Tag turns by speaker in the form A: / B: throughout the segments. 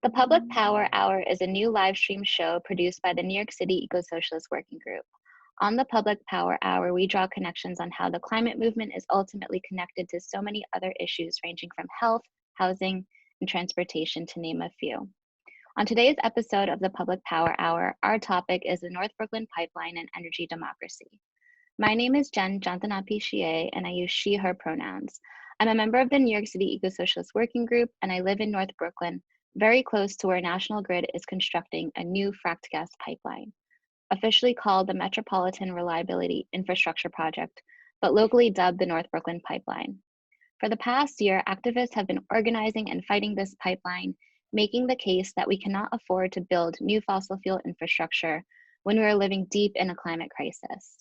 A: The Public Power Hour is a new live stream show produced by the New York City Eco-Socialist Working Group. On the Public Power Hour, we draw connections on how the climate movement is ultimately connected to so many other issues ranging from health, housing, and transportation, to name a few. On today's episode of the Public Power Hour, our topic is the North Brooklyn Pipeline and energy democracy. My name is Jen Jantanapi-Shie, and I use she, her pronouns. I'm a member of the New York City Eco-Socialist Working Group, and I live in North Brooklyn, very close to where National Grid is constructing a new fracked gas pipeline, officially called the Metropolitan Reliability Infrastructure Project, but locally dubbed the North Brooklyn Pipeline. For the past year, activists have been organizing and fighting this pipeline, making the case that we cannot afford to build new fossil fuel infrastructure when we are living deep in a climate crisis.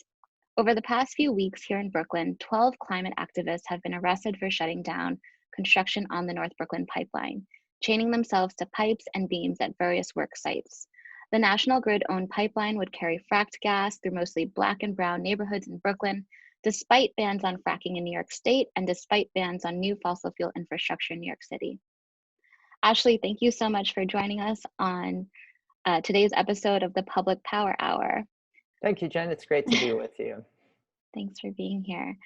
A: Over the past few weeks here in Brooklyn, 12 climate activists have been arrested for shutting down construction on the North Brooklyn Pipeline, chaining themselves to pipes and beams at various work sites. The National Grid-owned pipeline would carry fracked gas through mostly Black and brown neighborhoods in Brooklyn, despite bans on fracking in New York State and despite bans on new fossil fuel infrastructure in New York City. Ashley, thank you so much for joining us on today's episode of the Public Power Hour.
B: Thank you, Jen. It's great to be with you.
A: Thanks for being here.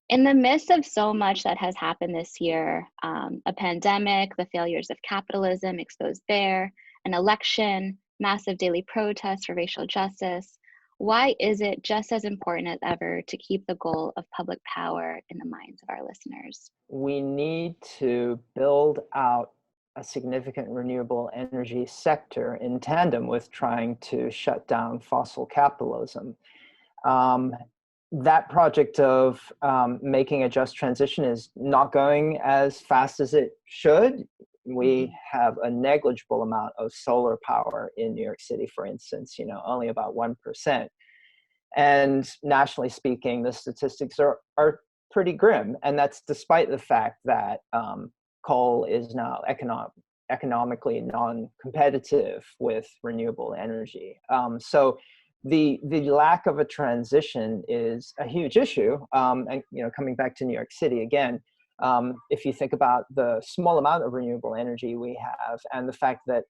A: In the midst of so much that has happened this year, a pandemic, the failures of capitalism exposed there, an election, massive daily protests for racial justice, why is it just as important as ever to keep the goal of public power in the minds of our listeners?
B: We need to build out a significant renewable energy sector in tandem with trying to shut down fossil capitalism. That project of making a just transition is not going as fast as it should. We have a negligible amount of solar power in New York City, for instance, only about 1%. And nationally speaking, the statistics are pretty grim. And that's despite the fact that coal is now economically non-competitive with renewable energy. So the lack of a transition is a huge issue. And coming back to New York City again, if you think about the small amount of renewable energy we have and the fact that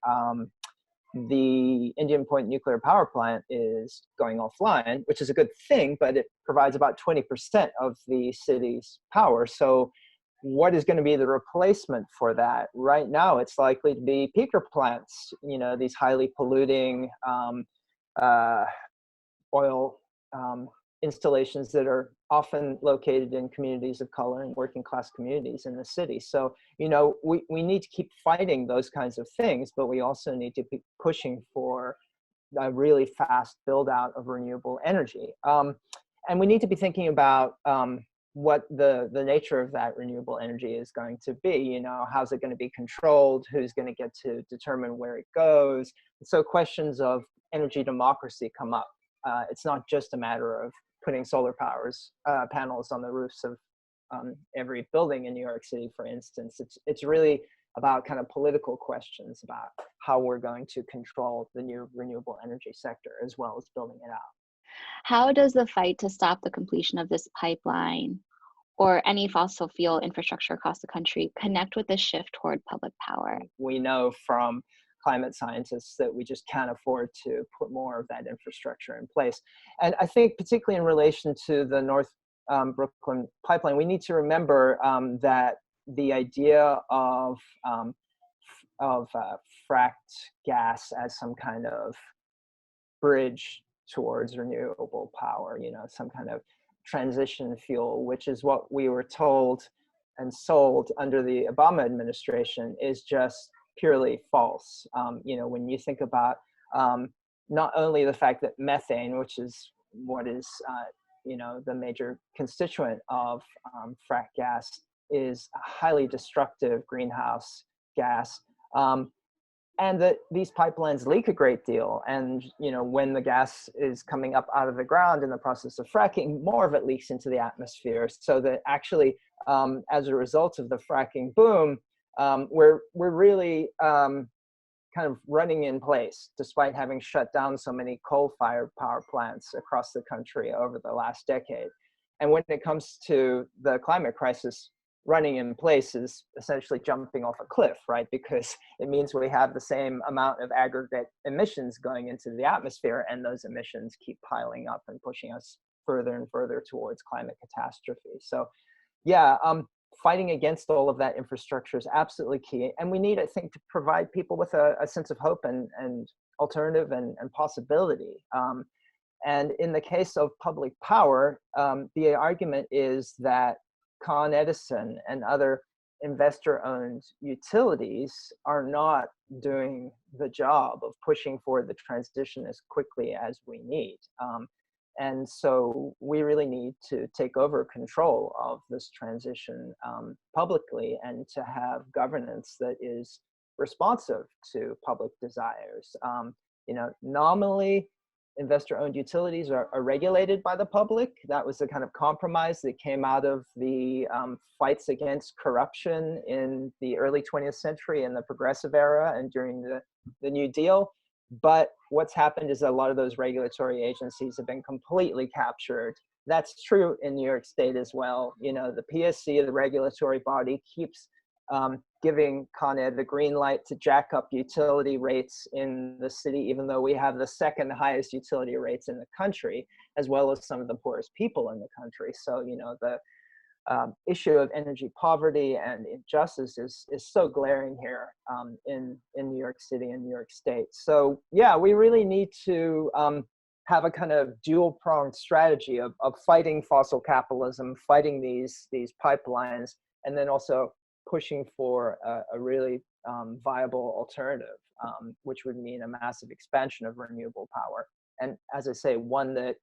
B: the Indian Point nuclear power plant is going offline, which is a good thing, but it provides about 20% of the city's power. So what is going to be the replacement for that? Right now, it's likely to be peaker plants, these highly polluting oil installations that are often located in communities of color and working class communities in the city. So, we need to keep fighting those kinds of things, but we also need to be pushing for a really fast build out of renewable energy. And we need to be thinking about what the nature of that renewable energy is going to be. How's it going to be controlled? Who's going to get to determine where it goes? So questions of energy democracy come up. It's not just a matter of putting solar panels on the roofs of every building in New York City, for instance. It's really about kind of political questions about how we're going to control the new renewable energy sector as well as building it out.
A: How does the fight to stop the completion of this pipeline or any fossil fuel infrastructure across the country connect with the shift toward public power?
B: We know from climate scientists that we just can't afford to put more of that infrastructure in place. And I think particularly in relation to the North Brooklyn pipeline, we need to remember that the idea of fracked gas as some kind of bridge towards renewable power, some kind of transition fuel, which is what we were told and sold under the Obama administration, is just purely false. When you think about not only the fact that methane, which is what is the major constituent of frack gas, is a highly destructive greenhouse gas, and that these pipelines leak a great deal. And when the gas is coming up out of the ground in the process of fracking, more of it leaks into the atmosphere. So that actually, as a result of the fracking boom, we're really kind of running in place, despite having shut down so many coal-fired power plants across the country over the last decade. And when it comes to the climate crisis, running in place is essentially jumping off a cliff, right? Because it means we have the same amount of aggregate emissions going into the atmosphere, and those emissions keep piling up and pushing us further and further towards climate catastrophe. So yeah, fighting against all of that infrastructure is absolutely key. And we need, I think, to provide people with a sense of hope and alternative and possibility. And in the case of public power, the argument is that Con Edison and other investor-owned utilities are not doing the job of pushing for the transition as quickly as we need. And so we really need to take over control of this transition publicly, and to have governance that is responsive to public desires. Nominally, investor-owned utilities are regulated by the public. That was the kind of compromise that came out of the fights against corruption in the early 20th century and the progressive era and during the New Deal. But what's happened is a lot of those regulatory agencies have been completely captured. That's true in New York State as well. The PSC, the regulatory body, keeps giving Con Ed the green light to jack up utility rates in the city, even though we have the second highest utility rates in the country, as well as some of the poorest people in the country. So, the issue of energy poverty and injustice is so glaring here in New York City and New York State. So yeah, we really need to have a kind of dual-pronged strategy of fighting fossil capitalism, fighting these pipelines, and then also pushing for a really viable alternative, which would mean a massive expansion of renewable power. And as I say, one that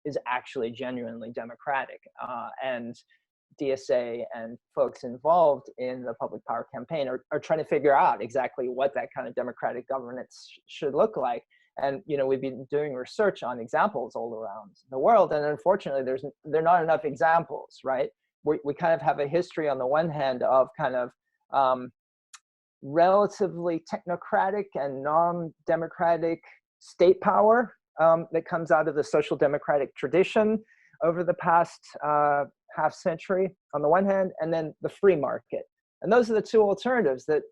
B: is actually genuinely democratic. And DSA and folks involved in the public power campaign are trying to figure out exactly what that kind of democratic governance should look like. And we've been doing research on examples all around the world, and unfortunately there are not enough examples, right? We kind of have a history on the one hand of kind of relatively technocratic and non-democratic state power that comes out of the social democratic tradition over the past half century on the one hand, and then the free market. And those are the two alternatives that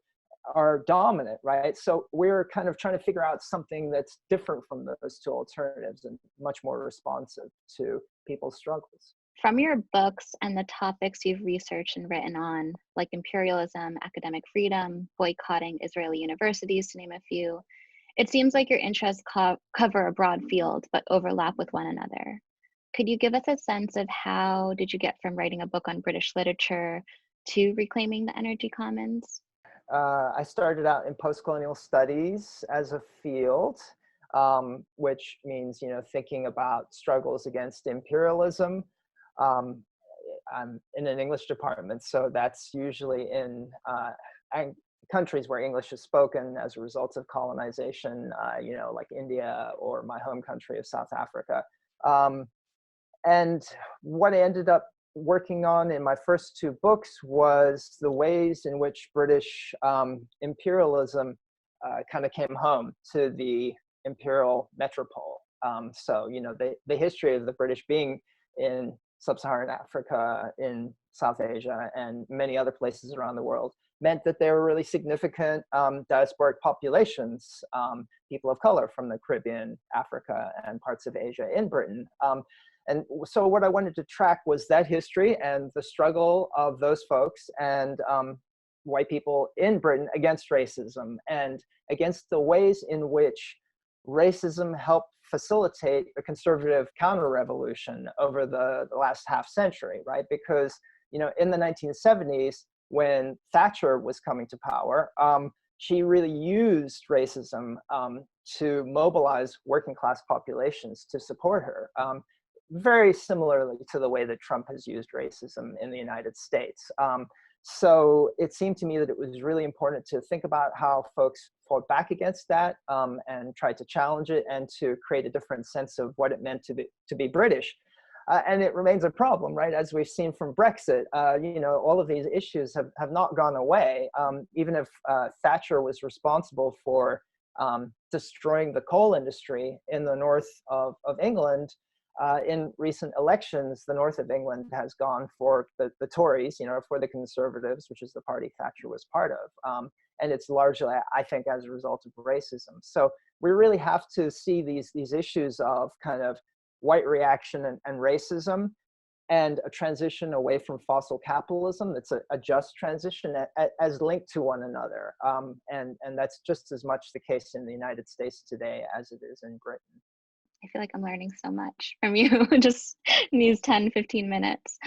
B: are dominant, right? So we're kind of trying to figure out something that's different from those two alternatives and much more responsive to people's struggles.
A: From your books and the topics you've researched and written on, like imperialism, academic freedom, boycotting Israeli universities, to name a few, it seems like your interests cover a broad field but overlap with one another. Could you give us a sense of how did you get from writing a book on British literature to reclaiming the energy commons?
B: I started out in post-colonial studies as a field, which means, thinking about struggles against imperialism. I'm in an English department, so that's usually in countries where English is spoken as a result of colonization, like India or my home country of South Africa. And what I ended up working on in my first two books was the ways in which British imperialism kind of came home to the imperial metropole. So, the history of the British being in sub-Saharan Africa, in South Asia, and many other places around the world meant that there were really significant diasporic populations, people of color from the Caribbean, Africa, and parts of Asia in Britain. And so what I wanted to track was that history and the struggle of those folks and white people in Britain against racism and against the ways in which racism helped facilitate a conservative counter-revolution over the last half century, right? Because, in the 1970s, when Thatcher was coming to power, she really used racism to mobilize working class populations to support her. Very similarly to the way that Trump has used racism in the United States. So it seemed to me that it was really important to think about how folks fought back against that and tried to challenge it and to create a different sense of what it meant to be British. And it remains a problem, right? As we've seen from Brexit, all of these issues have not gone away. Even if Thatcher was responsible for destroying the coal industry in the north of England, in recent elections, the north of England has gone for the Tories, for the Conservatives, which is the party Thatcher was part of. And it's largely, I think, as a result of racism. So we really have to see these issues of kind of white reaction and racism, and a transition away from fossil capitalism that's a just transition as linked to one another. And that's just as much the case in the United States today as it is in Britain.
A: I feel like I'm learning so much from you just in these 10, 15 minutes.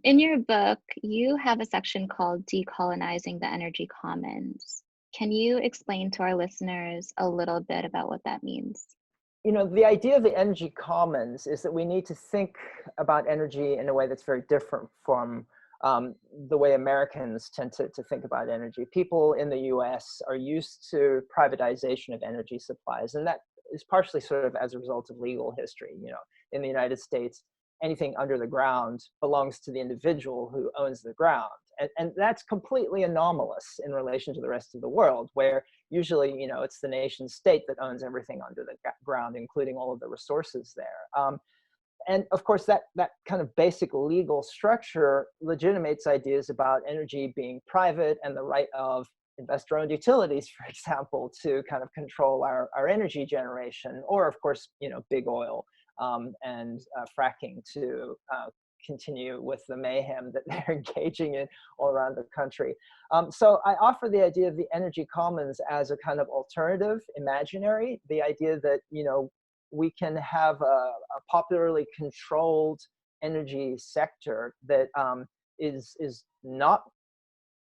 A: In your book, you have a section called Decolonizing the Energy Commons. Can you explain to our listeners a little bit about what that means?
B: The idea of the energy commons is that we need to think about energy in a way that's very different from the way Americans tend to think about energy. People in the US are used to privatization of energy supplies, and that is partially sort of as a result of legal history. In the United States, anything under the ground belongs to the individual who owns the ground. And that's completely anomalous in relation to the rest of the world, where usually, it's the nation state that owns everything under the ground, including all of the resources there. And of course, that kind of basic legal structure legitimates ideas about energy being private and the right of investor-owned utilities, for example, to kind of control our energy generation, or of course, big oil and fracking to continue with the mayhem that they're engaging in all around the country. So I offer the idea of the energy commons as a kind of alternative, imaginary, the idea that, we can have a popularly controlled energy sector that is not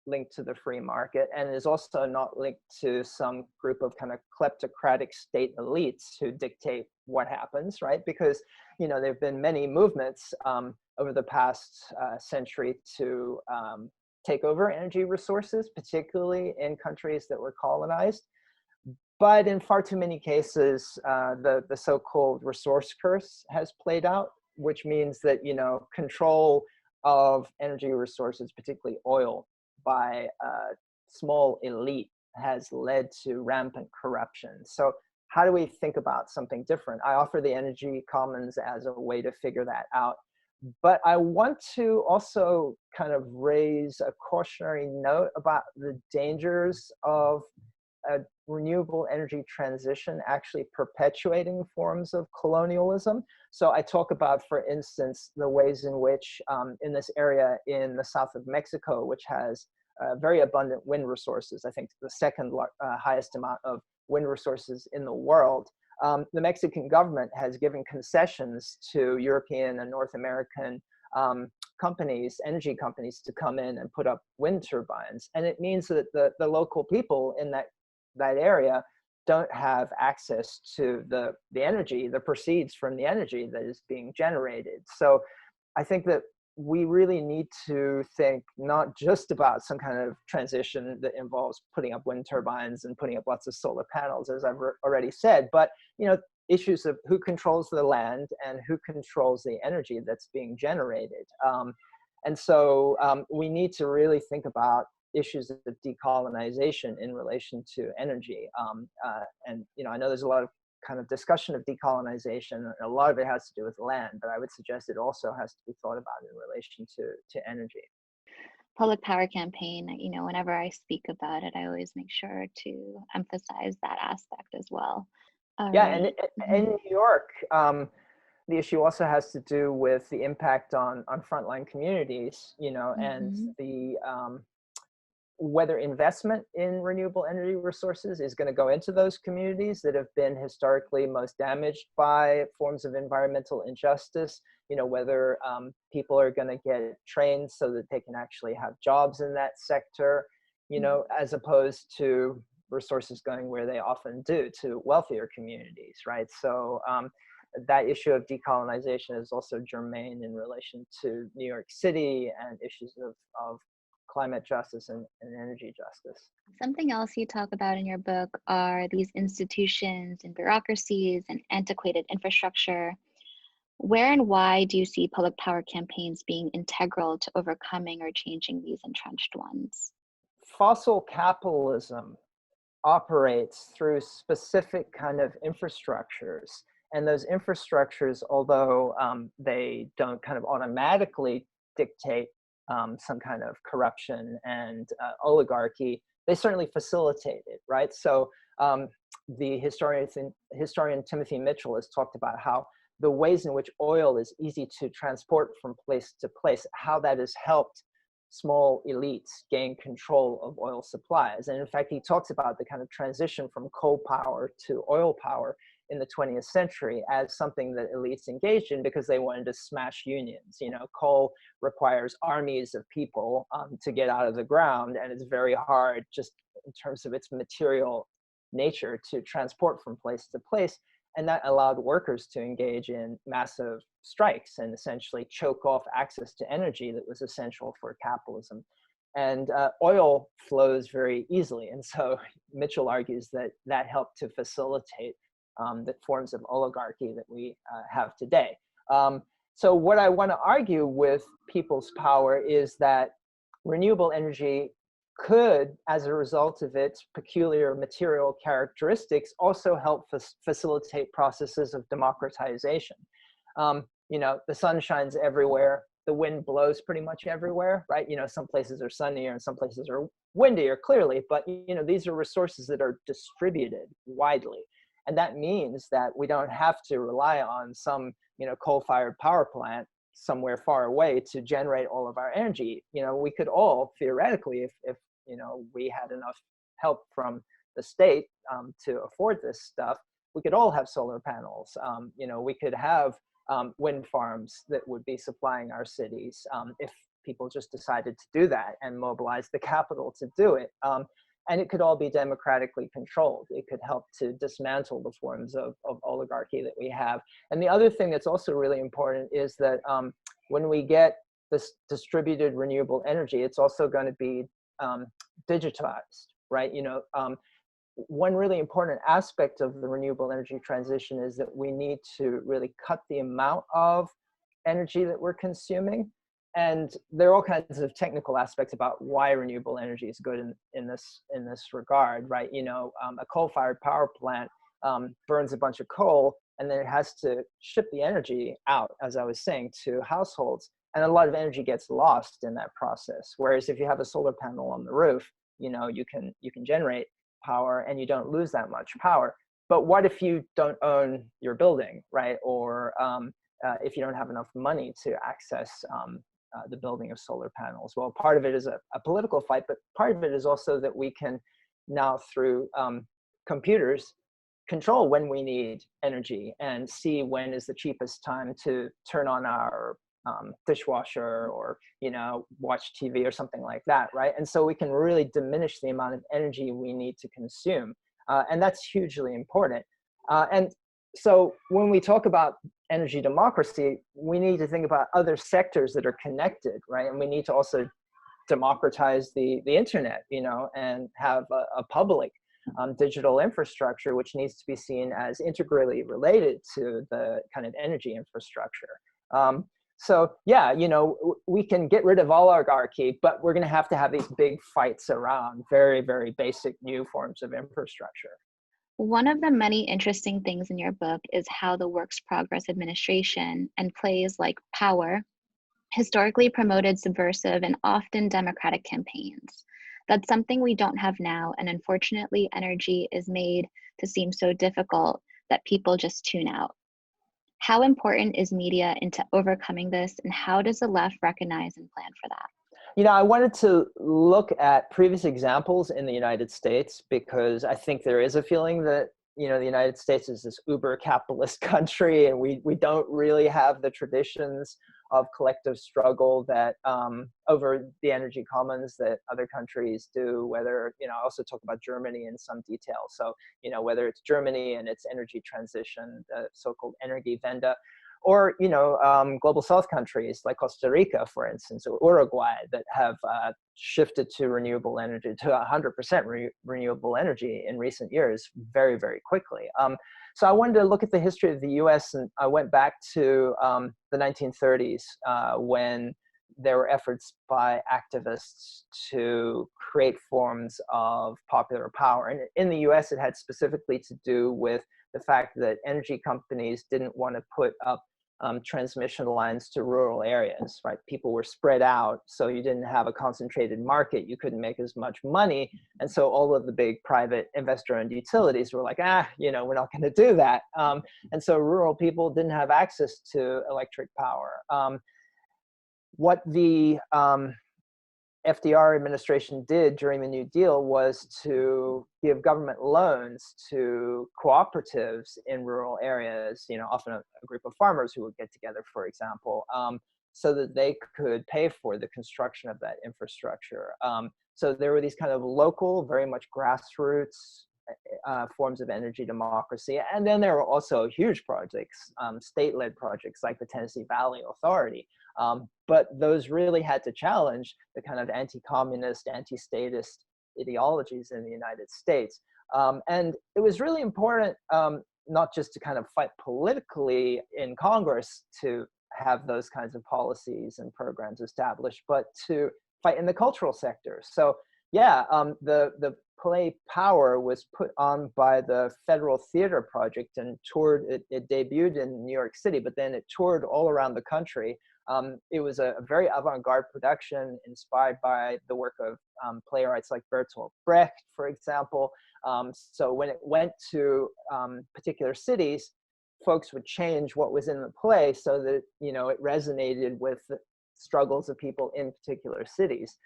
B: linked to the free market, and is also not linked to some group of kind of kleptocratic state elites who dictate what happens, right? Because, there have been many movements over the past century to take over energy resources, particularly in countries that were colonized. But in far too many cases, the so-called resource curse has played out, which means that, control of energy resources, particularly oil, by a small elite has led to rampant corruption. So how do we think about something different? I offer the energy commons as a way to figure that out. But I want to also kind of raise a cautionary note about the dangers of a renewable energy transition actually perpetuating forms of colonialism. So I talk about, for instance, the ways in which in this area in the south of Mexico, which has very abundant wind resources, I think the second highest amount of wind resources in the world, the Mexican government has given concessions to European and North American companies, energy companies, to come in and put up wind turbines. And it means that the local people in that area don't have access to the energy, the proceeds from the energy that is being generated. So I think that we really need to think not just about some kind of transition that involves putting up wind turbines and putting up lots of solar panels, as I've already said, but issues of who controls the land and who controls the energy that's being generated. And so we need to really think about issues of decolonization in relation to energy. And I know there's a lot of kind of discussion of decolonization, and a lot of it has to do with land, but I would suggest it also has to be thought about in relation to energy.
A: Public power campaign, whenever I speak about it, I always make sure to emphasize that aspect as well.
B: Yeah, and in New York, the issue also has to do with the impact on frontline communities, and the whether investment in renewable energy resources is going to go into those communities that have been historically most damaged by forms of environmental injustice, whether people are going to get trained so that they can actually have jobs in that sector, as opposed to resources going where they often do, to wealthier communities, right? So that issue of decolonization is also germane in relation to New York City and issues of climate justice and energy justice.
A: Something else you talk about in your book are these institutions and bureaucracies and antiquated infrastructure. Where and why do you see public power campaigns being integral to overcoming or changing these entrenched ones?
B: Fossil capitalism operates through specific kind of infrastructures, And those infrastructures, although they don't kind of automatically dictate some kind of corruption and oligarchy, they certainly facilitate it, right? So the historian Timothy Mitchell has talked about how the ways in which oil is easy to transport from place to place, how that has helped small elites gain control of oil supplies. And in fact, he talks about the kind of transition from coal power to oil power in the 20th century as something that elites engaged in because they wanted to smash unions. You know, coal requires armies of people to get out of the ground, and it's very hard just in terms of its material nature to transport from place to place. And that allowed workers to engage in massive strikes and essentially choke off access to energy that was essential for capitalism. And oil flows very easily. And so Mitchell argues that that helped to facilitate the forms of oligarchy that we have today. So what I want to argue with people's power is that renewable energy could, as a result of its peculiar material characteristics, also help facilitate processes of democratization. You know, the sun shines everywhere, the wind blows pretty much everywhere, right? You know, some places are sunnier and some places are windier, clearly, but you know, these are resources that are distributed widely. And that means that we don't have to rely on some, you know, coal-fired power plant somewhere far away to generate all of our energy. You know, we could all theoretically, if you know, we had enough help from the state to afford this stuff, we could all have solar panels. You know, we could have wind farms that would be supplying our cities if people just decided to do that and mobilize the capital to do it. And it could all be democratically controlled. It could help to dismantle the forms of oligarchy that we have. And the other thing that's also really important is that when we get this distributed renewable energy, it's also going to be digitized, right? You know, one really important aspect of the renewable energy transition is that we need to really cut the amount of energy that we're consuming. And there are all kinds of technical aspects about why renewable energy is good in this regard, right? You know, a coal-fired power plant burns a bunch of coal, and then it has to ship the energy out, as I was saying, to households. And a lot of energy gets lost in that process. Whereas if you have a solar panel on the roof, you know, you can generate power and you don't lose that much power. But what if you don't own your building, right? Or if you don't have enough money to access the building of solar panels? Well, part of it is a political fight, but part of it is also that we can now, through computers, control when we need energy and see when is the cheapest time to turn on our dishwasher or, you know, watch TV or something like that, right? And so we can really diminish the amount of energy we need to consume. And that's hugely important. And so when we talk about energy democracy, we need to think about other sectors that are connected, right? And we need to also democratize the internet, you know, and have a public digital infrastructure, which needs to be seen as integrally related to the kind of energy infrastructure. So yeah, you know, we can get rid of oligarchy, but we're going to have these big fights around very, very basic new forms of infrastructure.
A: One of the many interesting things in your book is how the Works Progress Administration and plays like Power historically promoted subversive and often democratic campaigns. That's something we don't have now, and unfortunately, energy is made to seem so difficult that people just tune out. How important is media into overcoming this, and how does the left recognize and plan for that?
B: You know, I wanted to look at previous examples in the United States because I think there is a feeling that, you know, the United States is this uber capitalist country, and we don't really have the traditions of collective struggle that over the energy commons that other countries do, whether, you know, I also talk about Germany in some detail. So, you know, whether it's Germany and its energy transition, the so-called Energiewende, or, you know, global South countries like Costa Rica, for instance, or Uruguay that have shifted to renewable energy, to 100% renewable energy in recent years very, very quickly. So I wanted to look at the history of the US, and I went back to the 1930s when there were efforts by activists to create forms of popular power. And in the US, it had specifically to do with the fact that energy companies didn't want to put up transmission lines to rural areas, right? People were spread out, so you didn't have a concentrated market. You couldn't make as much money. And so all of the big private investor-owned utilities were like, we're not going to do that. And so rural people didn't have access to electric power. What the FDR administration did during the New Deal was to give government loans to cooperatives in rural areas, often a group of farmers who would get together, for example, so that they could pay for the construction of that infrastructure. So there were these kind of local, very much grassroots forms of energy democracy. And then there were also huge projects, state-led projects like the Tennessee Valley Authority. But those really had to challenge the kind of anti-communist, anti-statist ideologies in the United States. And it was really important not just to kind of fight politically in Congress to have those kinds of policies and programs established, but to fight in the cultural sector. So yeah, the play Power was put on by the Federal Theater Project and toured, it debuted in New York City, but then it toured all around the country. It was a very avant-garde production inspired by the work of playwrights like Bertolt Brecht, for example. So when it went to particular cities, folks would change what was in the play so that, it resonated with the struggles of people in particular cities.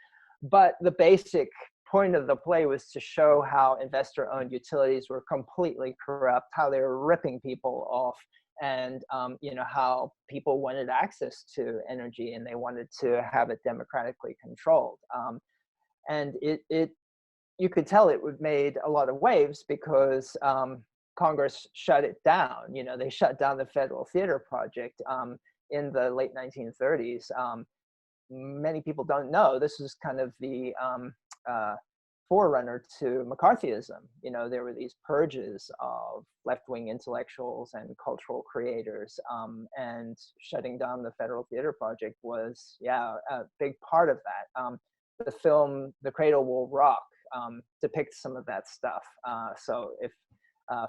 B: But the basic point of the play was to show how investor-owned utilities were completely corrupt, how they were ripping people off, and how people wanted access to energy and they wanted to have it democratically controlled. And you could tell it made a lot of waves because Congress shut it down. They shut down the Federal Theater Project in the late 1930s. Many people don't know this was kind of the forerunner to McCarthyism. There were these purges of left-wing intellectuals and cultural creators, and shutting down the Federal Theater Project was, a big part of that. The film The Cradle Will Rock depicts some of that stuff. So if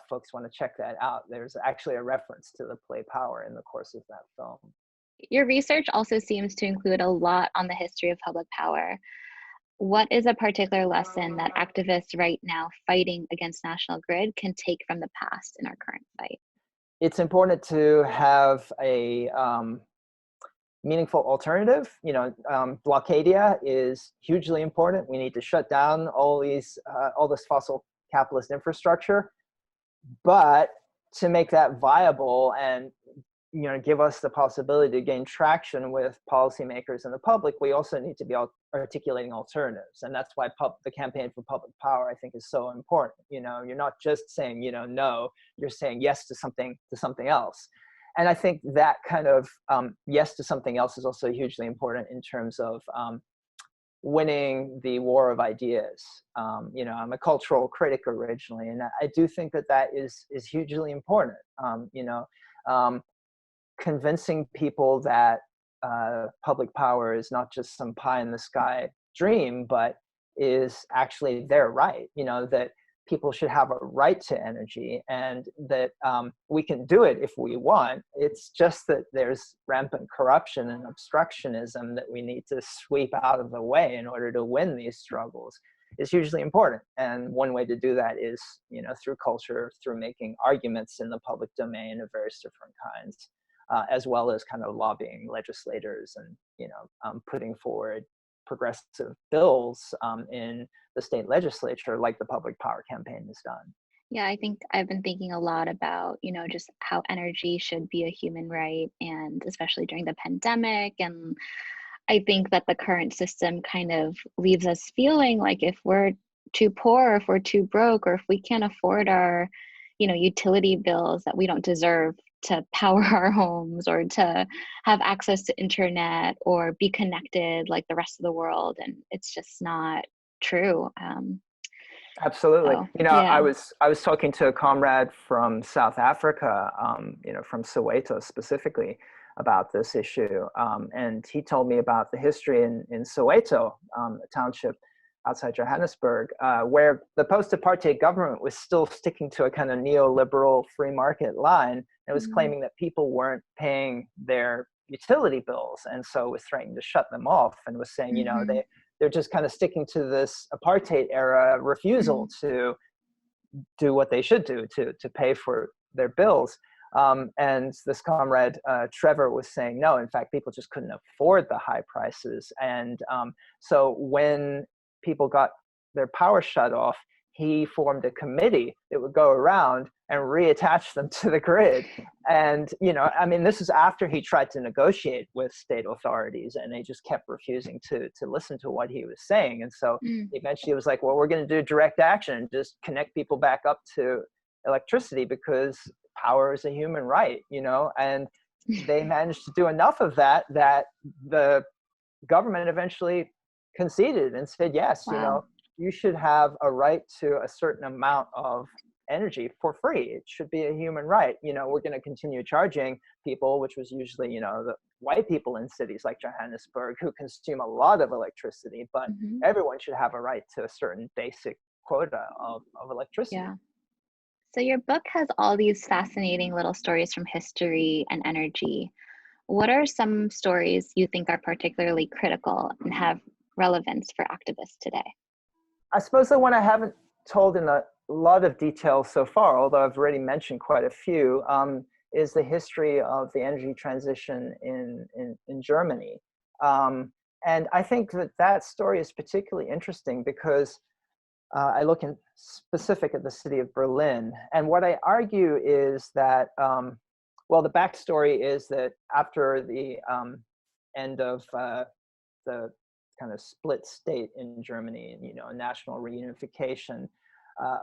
B: folks want to check that out, there's actually a reference to the play Power in the course of that film.
A: Your research also seems to include a lot on the history of public power. What is a particular lesson that activists right now fighting against National Grid can take from the past in our current fight?
B: It's important to have a meaningful alternative. Blockadia is hugely important. We need to shut down all this fossil capitalist infrastructure. But to make that viable and give us the possibility to gain traction with policymakers and the public, we also need to be articulating alternatives. And that's why the campaign for public power, I think, is so important. You're not just saying, no, you're saying yes to something else. And I think that kind of yes to something else is also hugely important in terms of winning the war of ideas. I'm a cultural critic originally, and I do think that is hugely important. Convincing people that public power is not just some pie in the sky dream, but is actually their right, that people should have a right to energy and that we can do it if we want. It's just that there's rampant corruption and obstructionism that we need to sweep out of the way in order to win these struggles is hugely important. And one way to do that is, through culture, through making arguments in the public domain of various different kinds. As well as kind of lobbying legislators and putting forward progressive bills in the state legislature, like the Public Power Campaign has done.
A: Yeah, I think I've been thinking a lot about, just how energy should be a human right, and especially during the pandemic. And I think that the current system kind of leaves us feeling like if we're too poor, if we're too broke, or if we can't afford our, utility bills, that we don't deserve to power our homes or to have access to internet or be connected like the rest of the world. And it's just not true.
B: Absolutely.
A: So, yeah.
B: I was talking to a comrade from South Africa, from Soweto specifically, about this issue. And he told me about the history in Soweto, a township outside Johannesburg, where the post-apartheid government was still sticking to a kind of neoliberal free market line. It was claiming that people weren't paying their utility bills, and so was threatening to shut them off, and was saying, you know, they're just kind of sticking to this apartheid era refusal to do what they should do to pay for their bills. And this comrade, Trevor, was saying, no, in fact, people just couldn't afford the high prices. And so when people got their power shut off, he formed a committee that would go around and reattach them to the grid. And, you know, I mean, this is after he tried to negotiate with state authorities, and they just kept refusing to listen to what he was saying. And so eventually it was like, well, we're going to do direct action, just connect people back up to electricity, because power is a human right, you know. And they managed to do enough of that the government eventually conceded and said, yes, you know, you should have a right to a certain amount of energy for free. It should be a human right. You know, we're going to continue charging people, which was usually, you know, the white people in cities like Johannesburg who consume a lot of electricity, but everyone should have a right to a certain basic quota of electricity.
A: Yeah. So your book has all these fascinating little stories from history and energy. What are some stories you think are particularly critical and have relevance for activists today?
B: I suppose the one I haven't told in a lot of detail so far, although I've already mentioned quite a few, is the history of the energy transition in Germany. And I think that story is particularly interesting because I look in specific at the city of Berlin. And what I argue is that, well, the backstory is that after the end of the kind of split state in Germany, and, you know, national reunification,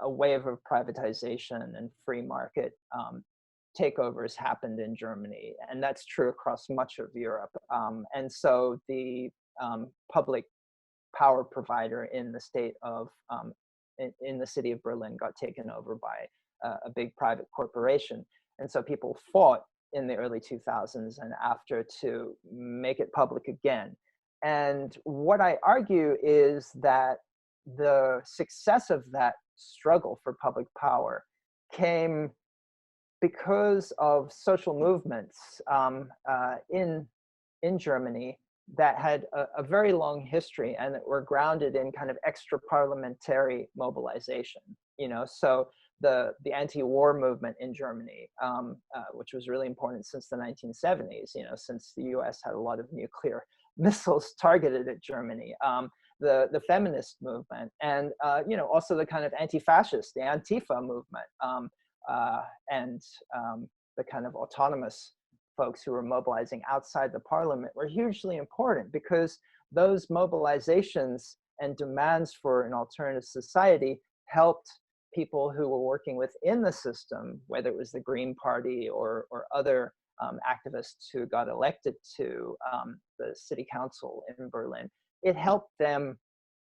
B: a wave of privatization and free market takeovers happened in Germany, and that's true across much of Europe. And so the public power provider in the state of in the city of Berlin got taken over by a big private corporation, and so people fought in the early 2000s and after to make it public again. And what I argue is that the success of that struggle for public power came because of social movements in Germany that had a very long history and that were grounded in kind of extra parliamentary mobilization. You know, so the anti-war movement in Germany, which was really important since the 1970s, you know, since the US had a lot of nuclear missiles targeted at Germany, the feminist movement, and you know, also the kind of anti-fascist, the Antifa movement, and the kind of autonomous folks who were mobilizing outside the parliament were hugely important, because those mobilizations and demands for an alternative society helped people who were working within the system, whether it was the Green Party or other activists who got elected to the city council in Berlin. It helped them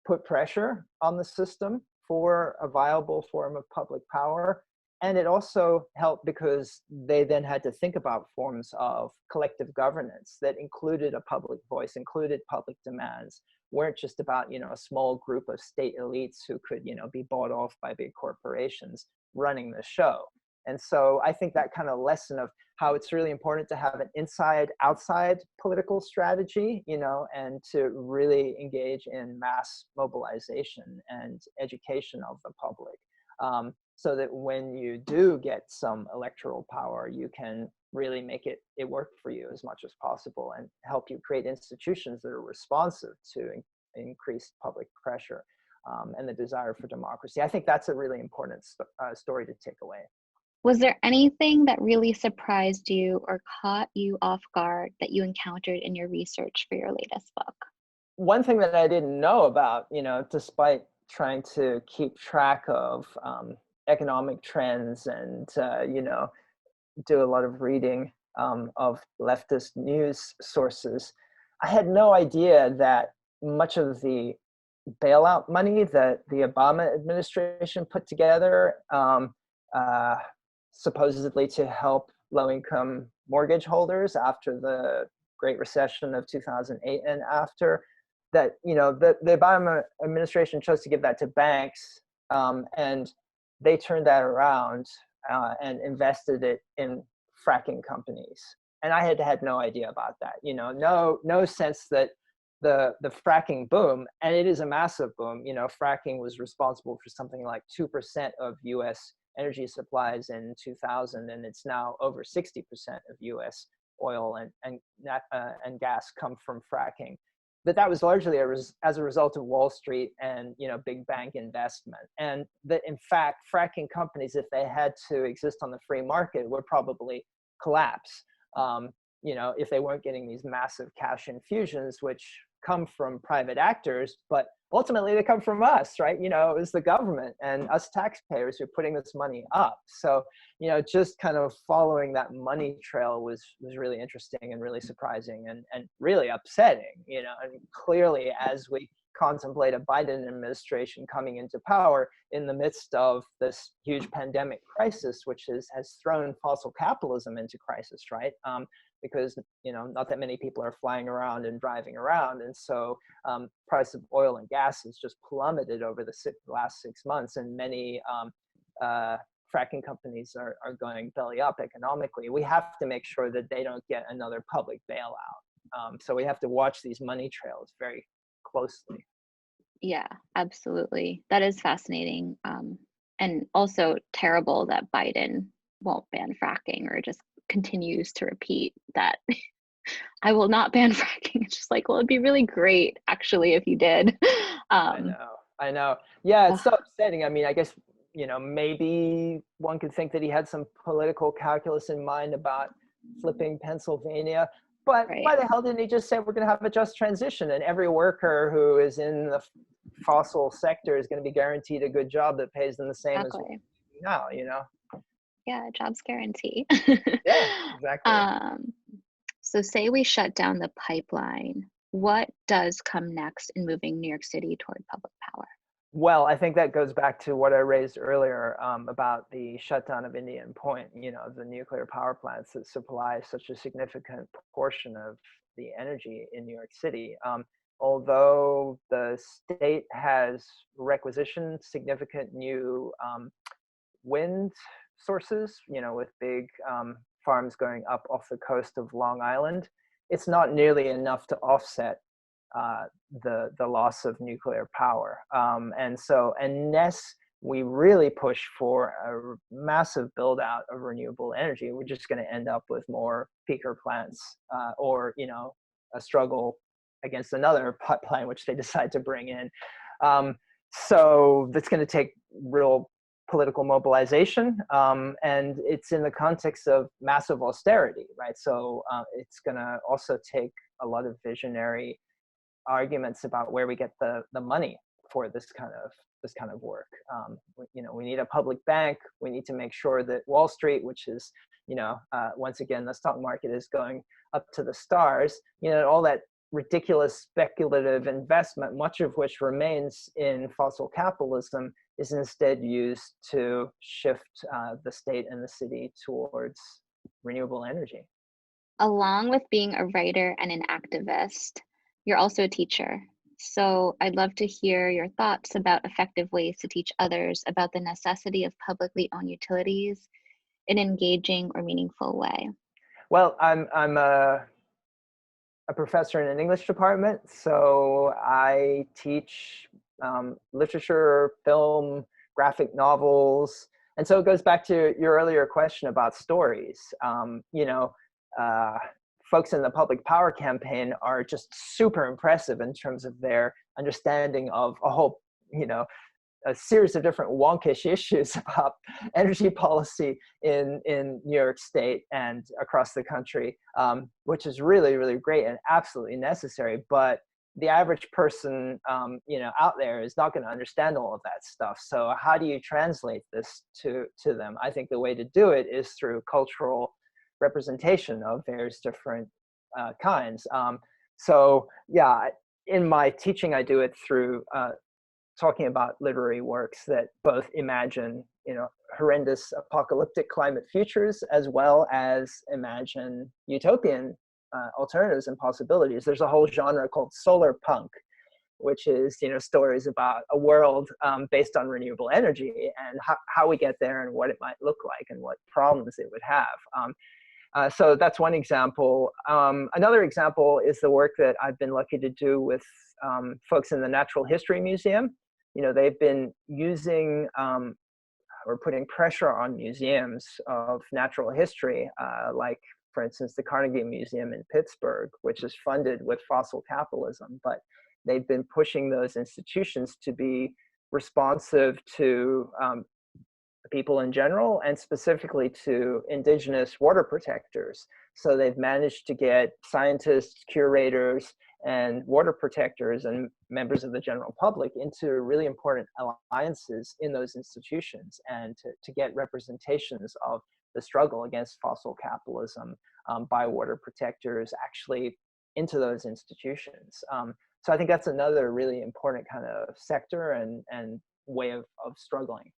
B: put pressure on the system for a viable form of public power. And it also helped because they then had to think about forms of collective governance that included a public voice, included public demands, weren't just about, you know, a small group of state elites who could, you know, be bought off by big corporations running the show. And so I think that kind of lesson of how it's really important to have an inside-outside political strategy, you know, and to really engage in mass mobilization and education of the public. So that when you do get some electoral power, you can really make it work for you as much as possible and help you create institutions that are responsive to increased public pressure and the desire for democracy. I think that's a really important story to take away.
A: Was there anything that really surprised you or caught you off guard that you encountered in your research for your latest book?
B: One thing that I didn't know about, you know, despite trying to keep track of economic trends and, you know, do a lot of reading of leftist news sources, I had no idea that much of the bailout money that the Obama administration put together, supposedly to help low-income mortgage holders after the Great Recession of 2008 and after, that, the Obama administration chose to give that to banks, and they turned that around and invested it in fracking companies. And I had no idea about that. No sense that the fracking boom, and it is a massive boom. Fracking was responsible for something like 2% of U.S. energy supplies in 2000, and it's now over 60% of U.S. oil and gas come from fracking. But that was largely as a result of Wall Street and big bank investment. And that, in fact, fracking companies, if they had to exist on the free market, would probably collapse. If they weren't getting these massive cash infusions, which come from private actors, but ultimately they come from us, right? It was the government and us taxpayers who are putting this money up. So, just kind of following that money trail was really interesting and really surprising and really upsetting, and clearly as we contemplate a Biden administration coming into power in the midst of this huge pandemic crisis, which has thrown fossil capitalism into crisis, right? Because not that many people are flying around and driving around, and so price of oil and gas has just plummeted over the last 6 months, and many fracking companies are going belly up economically. We have to make sure that they don't get another public bailout. So we have to watch these money trails very closely.
A: Yeah, absolutely. That is fascinating. And also terrible that Biden won't ban fracking or just continues to repeat that I will not ban fracking. It's just like, well, it'd be really great actually if you did.
B: I know. Yeah, it's so upsetting. I mean, I guess, maybe one could think that he had some political calculus in mind about flipping Pennsylvania. But
A: right.
B: Why the hell didn't he just say we're going to have a just transition and every worker who is in the fossil sector is going to be guaranteed a good job that pays them the same as now,
A: Yeah, jobs guarantee.
B: Yeah, exactly.
A: So say we shut down the pipeline, what does come next in moving New York City toward public power?
B: Well, I think that goes back to what I raised earlier about the shutdown of Indian Point, the nuclear power plants that supply such a significant portion of the energy in New York City. Although the state has requisitioned significant new wind sources, with big farms going up off the coast of Long Island, it's not nearly enough to offset the loss of nuclear power. And so unless we really push for a massive build out of renewable energy, we're just going to end up with more peaker plants or, a struggle against another pipeline, which they decide to bring in. So that's going to take real political mobilization, and it's in the context of massive austerity, right? So it's going to also take a lot of visionary arguments about where we get the money for this kind of work. We need a public bank. We need to make sure that Wall Street, which is, once again, the stock market is going up to the stars, all that ridiculous speculative investment, much of which remains in fossil capitalism, is instead used to shift the state and the city towards renewable energy.
A: Along with being a writer and an activist, you're also a teacher. So I'd love to hear your thoughts about effective ways to teach others about the necessity of publicly owned utilities in an engaging or meaningful way.
B: Well, I'm a professor in an English department, so I teach literature, film, graphic novels. And so it goes back to your earlier question about stories. Folks in the public power campaign are just super impressive in terms of their understanding of a whole, a series of different wonkish issues about energy policy in New York State and across the country, which is really, really great and absolutely necessary. But the average person, out there is not going to understand all of that stuff. So how do you translate this to them? I think the way to do it is through cultural representation of various different kinds. So yeah, in my teaching, I do it through talking about literary works that both imagine, horrendous apocalyptic climate futures, as well as imagine utopian alternatives and possibilities. There's a whole genre called solar punk, which is, stories about a world based on renewable energy and how we get there and what it might look like and what problems it would have. So that's one example. Another example is the work that I've been lucky to do with folks in the Natural History Museum. They've been using or putting pressure on museums of natural history, like, for instance, the Carnegie Museum in Pittsburgh, which is funded with fossil capitalism. But they've been pushing those institutions to be responsive to people in general, and specifically to indigenous water protectors. So they've managed to get scientists, curators, and water protectors and members of the general public into really important alliances in those institutions, and to get representations of the struggle against fossil capitalism by water protectors actually into those institutions. So I think that's another really important kind of sector and way of struggling.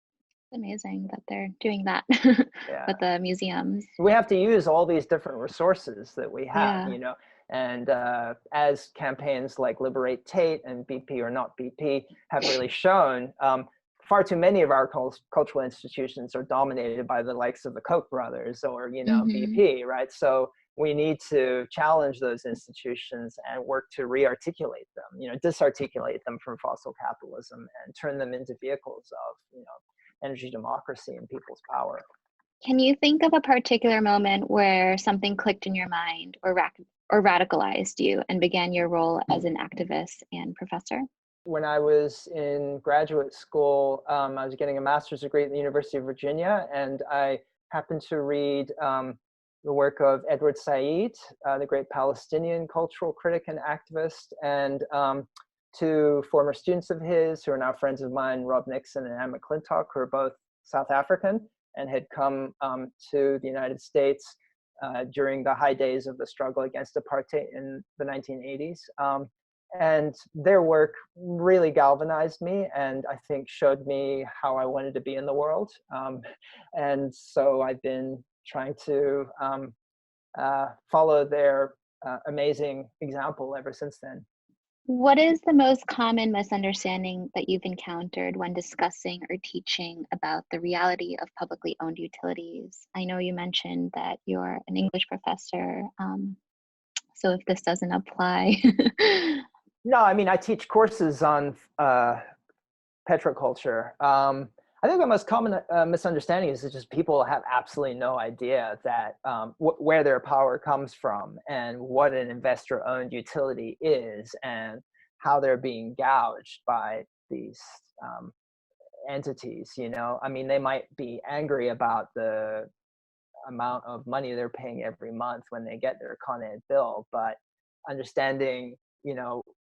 A: Amazing that they're doing that
B: Yeah.
A: with the museums.
B: We have to use all these different resources that we have,
A: Yeah.
B: and as campaigns like Liberate Tate and BP or Not BP have really shown, far too many of our cultural institutions are dominated by the likes of the Koch brothers or, BP, right? So we need to challenge those institutions and work to re-articulate them, disarticulate them from fossil capitalism and turn them into vehicles of, energy democracy and people's power.
A: Can you think of a particular moment where something clicked in your mind or radicalized you and began your role as an activist and professor?
B: When I was in graduate school, I was getting a master's degree at the University of Virginia, and I happened to read the work of Edward Said, the great Palestinian cultural critic and activist, and two former students of his who are now friends of mine, Rob Nixon and Anne McClintock, who are both South African and had come to the United States during the high days of the struggle against apartheid in the 1980s. And their work really galvanized me and I think showed me how I wanted to be in the world. And so I've been trying to follow their amazing example ever since then.
A: What is the most common misunderstanding that you've encountered when discussing or teaching about the reality of publicly owned utilities? I know you mentioned that you're an English professor, so if this doesn't apply.
B: No, I mean, I teach courses on petroculture. I think the most common misunderstanding is that just people have absolutely no idea that where their power comes from and what an investor-owned utility is and how they're being gouged by these entities. I mean, they might be angry about the amount of money they're paying every month when they get their Con Ed bill, but understanding,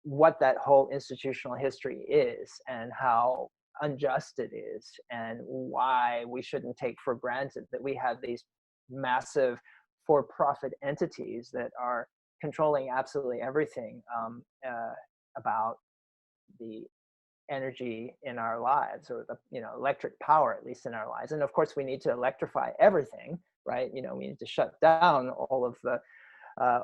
B: what that whole institutional history is and how unjust it is and why we shouldn't take for granted that we have these massive for-profit entities that are controlling absolutely everything about the energy in our lives, or the electric power, at least in our lives. And of course we need to electrify everything, right? We need to shut down all of the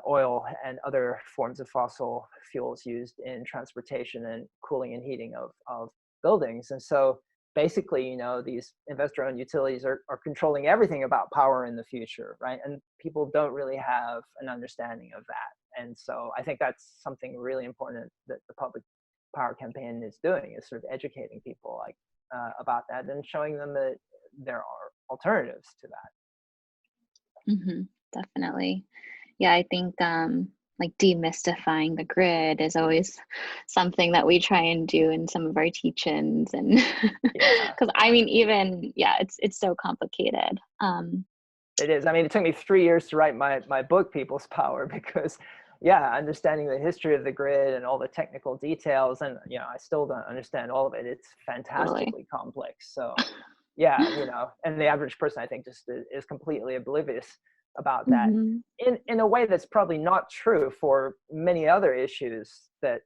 B: oil and other forms of fossil fuels used in transportation and cooling and heating of buildings. And so basically, these investor-owned utilities are controlling everything about power in the future, right? And people don't really have an understanding of that. And so I think that's something really important that the public power campaign is doing, is sort of educating people about that and showing them that there are alternatives to that.
A: Definitely. Yeah, I think like demystifying the grid is always something that we try and do in some of our teach-ins, and because I mean, even it's so complicated.
B: It is. I mean, it took me 3 years to write my book, People's Power, because understanding the history of the grid and all the technical details, and I still don't understand all of it. It's fantastically complex. So and the average person, I think, just is completely oblivious about that in a way that's probably not true for many other issues that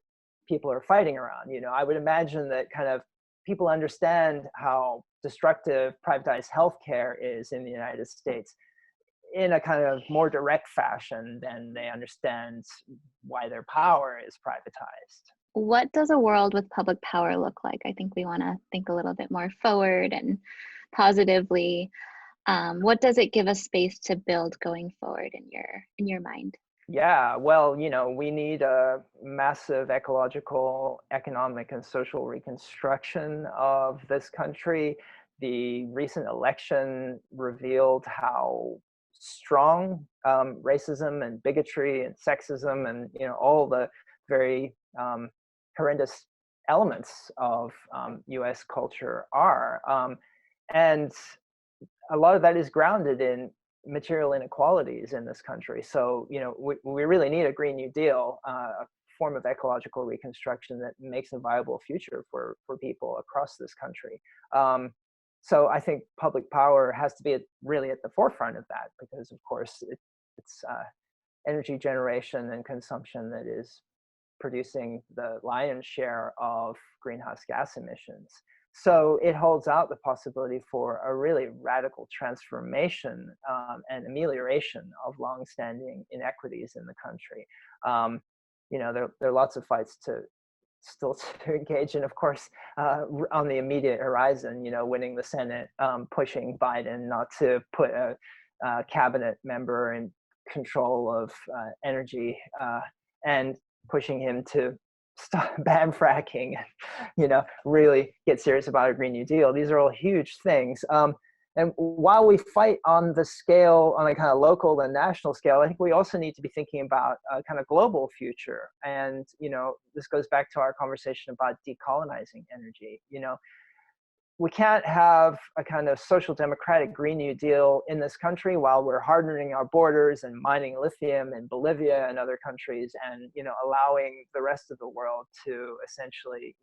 B: people are fighting around. I would imagine that kind of people understand how destructive privatized healthcare is in the United States in a kind of more direct fashion than they understand why their power is privatized.
A: what does a world with public power look like? I think we want to think a little bit more forward and positively. What does it give us space to build going forward in your mind?
B: Yeah, well, we need a massive ecological, economic, and social reconstruction of this country. The recent election revealed how strong racism and bigotry and sexism and all the very horrendous elements of U.S. culture are, and a lot of that is grounded in material inequalities in this country. So, we really need a Green New Deal, a form of ecological reconstruction that makes a viable future for people across this country. So I think public power has to be really at the forefront of that, because of course it's energy generation and consumption that is producing the lion's share of greenhouse gas emissions. So it holds out the possibility for a really radical transformation and amelioration of longstanding inequities in the country. There are lots of fights still to engage in, of course, on the immediate horizon, winning the Senate, pushing Biden not to put a cabinet member in control of energy, and pushing him to ban fracking, really get serious about a Green New Deal. These are all huge things. And while we fight on the scale, on a kind of local and national scale, I think we also need to be thinking about a kind of global future. And, this goes back to our conversation about decolonizing energy. We can't have a kind of social democratic Green New Deal in this country while we're hardening our borders and mining lithium in Bolivia and other countries, and allowing the rest of the world to essentially,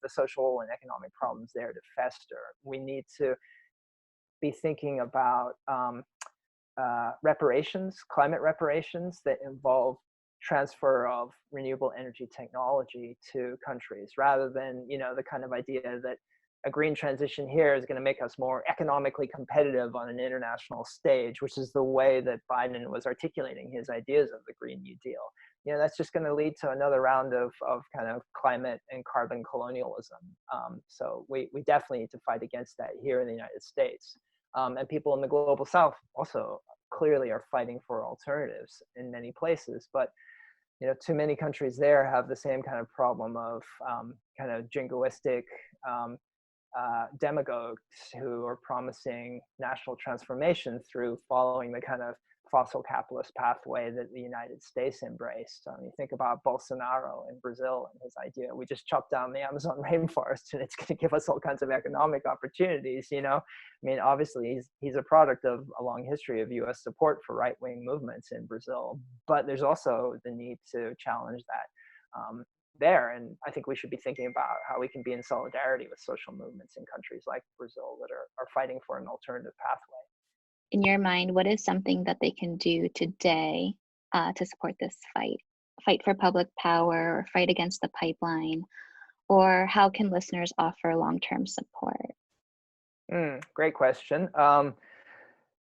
B: the social and economic problems there to fester. We need to be thinking about reparations, climate reparations that involve transfer of renewable energy technology to countries, rather than the kind of idea that a green transition here is going to make us more economically competitive on an international stage, which is the way that Biden was articulating his ideas of the Green New Deal. That's just going to lead to another round of kind of climate and carbon colonialism. So we definitely need to fight against that here in the United States. And people in the global South also clearly are fighting for alternatives in many places. But too many countries there have the same kind of problem of kind of jingoistic demagogues who are promising national transformation through following the kind of fossil capitalist pathway that the United States embraced. You think about Bolsonaro in Brazil and his idea, we just chop down the Amazon rainforest and it's going to give us all kinds of economic opportunities. Obviously he's a product of a long history of US support for right-wing movements in Brazil, but there's also the need to challenge that there. And I think we should be thinking about how we can be in solidarity with social movements in countries like Brazil that are fighting for an alternative pathway.
A: In your mind, what is something that they can do today to support this fight for public power, or fight against the pipeline? Or how can listeners offer long-term support?
B: Great question.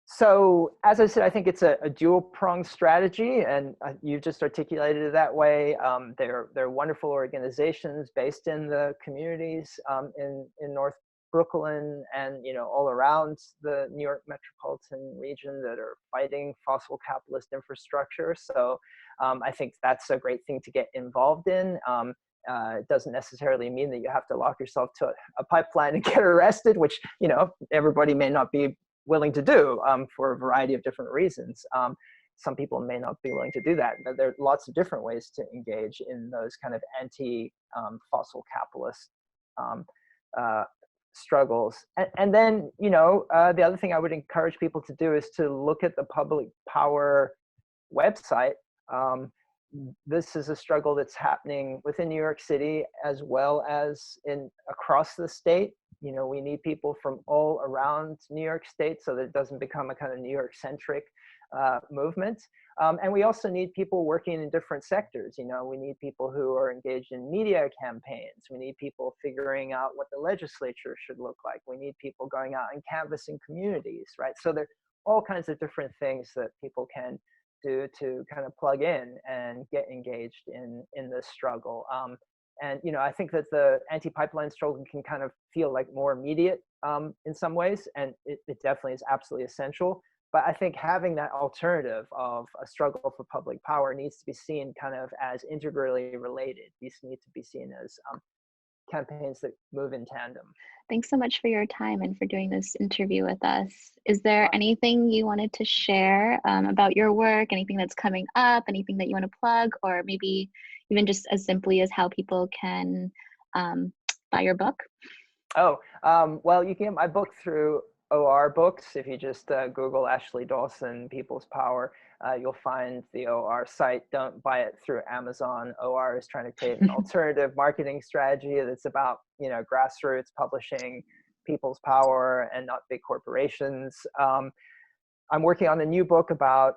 B: So as I said, I think it's a dual-pronged strategy, and you just articulated it that way. They're wonderful organizations based in the communities in North Brooklyn and all around the New York metropolitan region that are fighting fossil capitalist infrastructure. So I think that's a great thing to get involved in. It doesn't necessarily mean that you have to lock yourself to a pipeline and get arrested, which everybody may not be willing to do for a variety of different reasons. Some people may not be willing to do that, but there are lots of different ways to engage in those kind of anti-fossil capitalist struggles. And then, the other thing I would encourage people to do is to look at the public power website. This is a struggle that's happening within New York City as well as across the state. We need people from all around New York State so that it doesn't become a kind of New York-centric movement. And we also need people working in different sectors. We need people who are engaged in media campaigns. We need people figuring out what the legislature should look like. We need people going out and canvassing communities, right? So there are all kinds of different things that people can do to kind of plug in and get engaged in this struggle. And I think that the anti-pipeline struggle can kind of feel like more immediate in some ways, and it definitely is absolutely essential. But I think having that alternative of a struggle for public power needs to be seen kind of as integrally related. These need to be seen as campaigns that move in tandem.
A: Thanks so much for your time and for doing this interview with us. Is there anything you wanted to share about your work, anything that's coming up, anything that you want to plug, or maybe even just as simply as how people can buy your book?
B: Oh, well, you can get my book through OR Books. If you just Google Ashley Dawson, People's Power, you'll find the OR site. Don't buy it through Amazon. OR is trying to create an alternative marketing strategy that's about, grassroots publishing, people's power, and not big corporations. I'm working on a new book about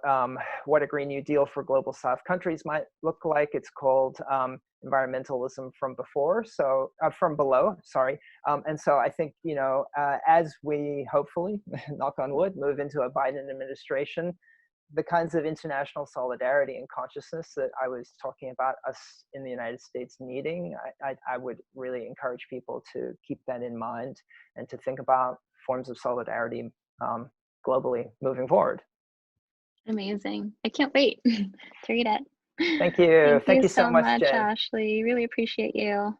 B: what a Green New Deal for Global South countries might look like. It's called Environmentalism from Below. Sorry. And so I think, as we hopefully, knock on wood, move into a Biden administration, the kinds of international solidarity and consciousness that I was talking about us in the United States needing, I would really encourage people to keep that in mind and to think about forms of solidarity globally moving forward.
A: Amazing. I can't wait to read it.
B: Thank you.
A: Thank you
B: So much,
A: much,
B: Jen.
A: Ashley. Really appreciate you.